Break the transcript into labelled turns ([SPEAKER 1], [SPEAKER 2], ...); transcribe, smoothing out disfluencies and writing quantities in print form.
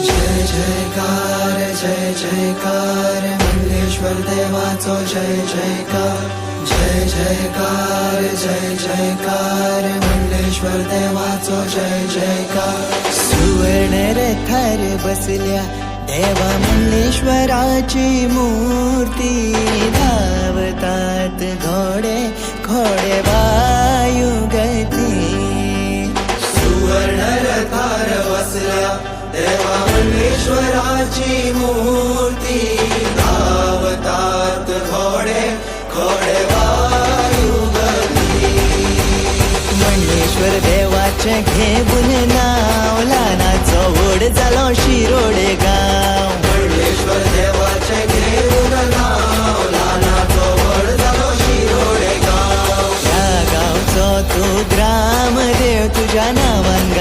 [SPEAKER 1] जय जयकार जय जयकार मंगलेश्वर देवाचो जय जयकार जय जयकार जय जयकार मंगलेश्वर देवाचो जय जयकार सुवर्ण रथार बसल्या देवा मंगलेश्वराची मूर्ती धावतात घोडे घोडे वायुगती सुवर्ण रथार बसल्या देवा मंगलेश्वराची मूर्ती धावतात घोडे घोडे वायुगती मंगलेश्वर देवाचे घेऊन नाव लहानाचो व्हड जालो शिरोडे गाव मंगलेश्वर देवाचे घेऊन नाव लहानाचो व्हड जालो शिरोडे गाव या गावचो तू ग्रामदेव तुझ्या नावान